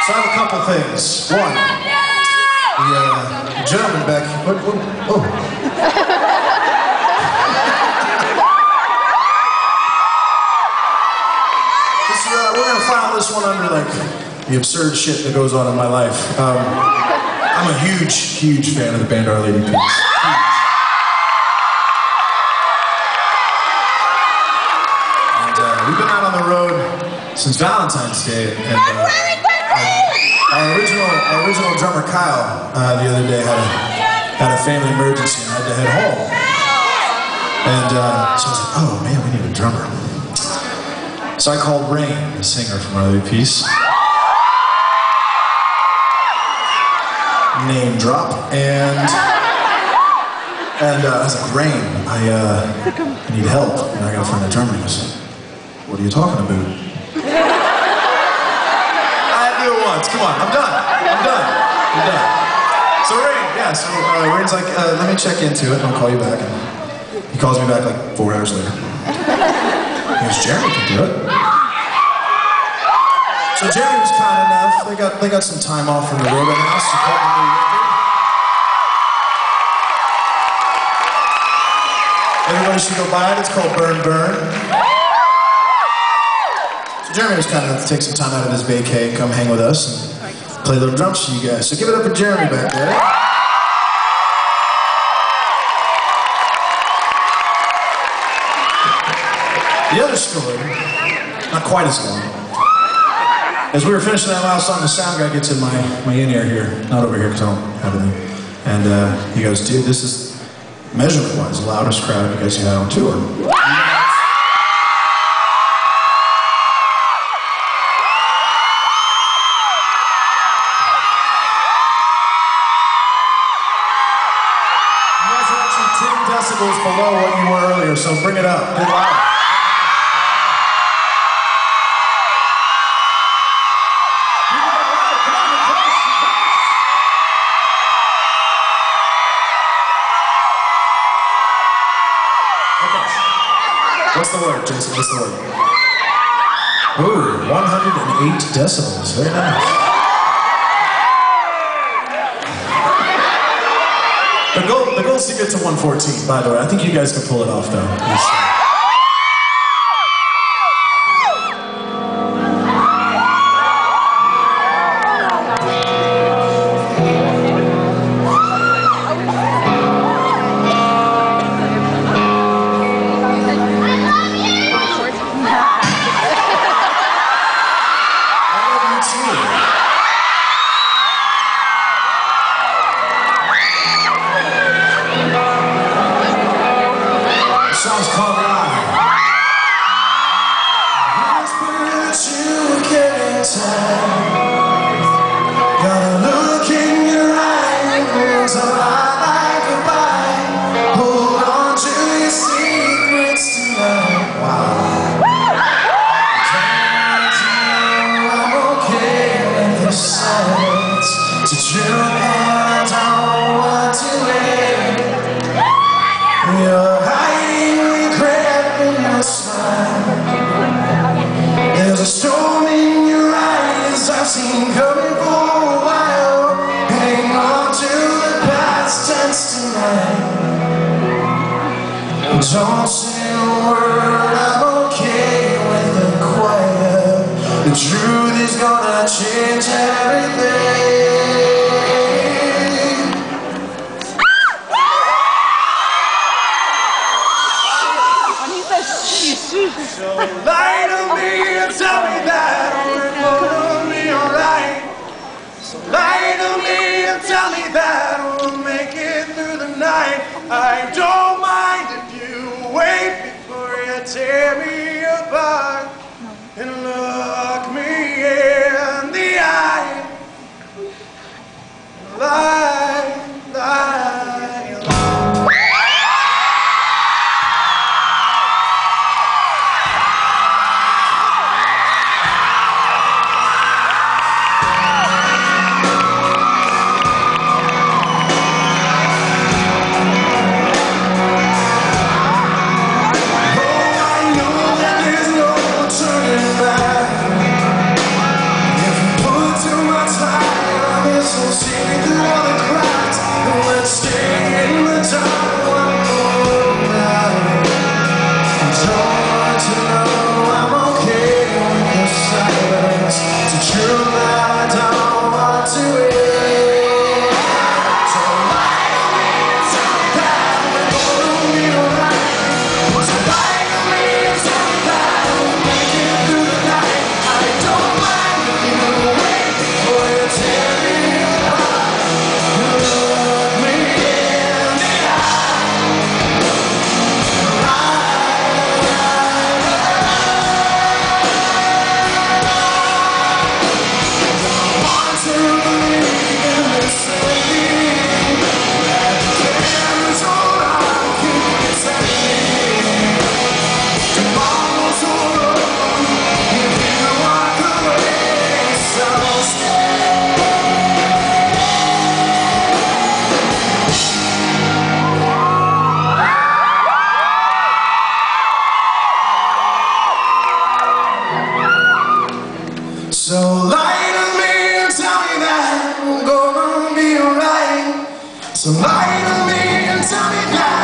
So I have a couple things. One, the gentleman back. Oh. We're gonna file this one under like the absurd shit that goes on in my life. I'm a huge fan of the band Our Lady of Peace. And we've been out on the road since Valentine's Day. And our original drummer Kyle the other day had a family emergency and had to head home. And so I was like, oh man, we need a drummer. So I called Rain, the singer from Our Lady of Peace. Name drop, and I was like, Rain, I need help, and I gotta find a drummer. He goes, what are you talking about? I do it once. Come on, I'm done. So Rain, yeah. So Rain's like, let me check into it, and I'll call you back. And he calls me back like 4 hours later. He goes, Jeremy can do it. So Jeremy was kind enough. They got some time off from the road right now. So everybody should go buy it. It's called Burn Burn. So Jeremy was kind enough to take some time out of his vacay, come hang with us, and play a little drums for you guys. So give it up for Jeremy back there. The other story, not quite as long. As we were finishing that last song, the sound guy gets in my in-ear here, not over here because I don't have anything. And he goes, dude, this is, measurement-wise, the loudest crowd you guys have had on tour. You guys are actually 10 decibels below what you were earlier, so bring it up, get loud. What's the word, Jason? What's the word? Ooh, 108 decibels. Very nice. The goal is to get to 114, by the way. I think you guys can pull it off, though. There's a storm in your eyes I've seen coming for a while. Hang on to the past tense tonight. Don't say a word, I'm okay with the quiet. The truth is gonna change everything. So lie to me and tell me that we're gonna be alright. So lie to me and tell me that we'll make it through the night. I don't mind if you wait before you tear me apart and look me in the eye. Lie, lie, lie. So lie to me and tell me that we're gonna be alright. So lie to me and tell me that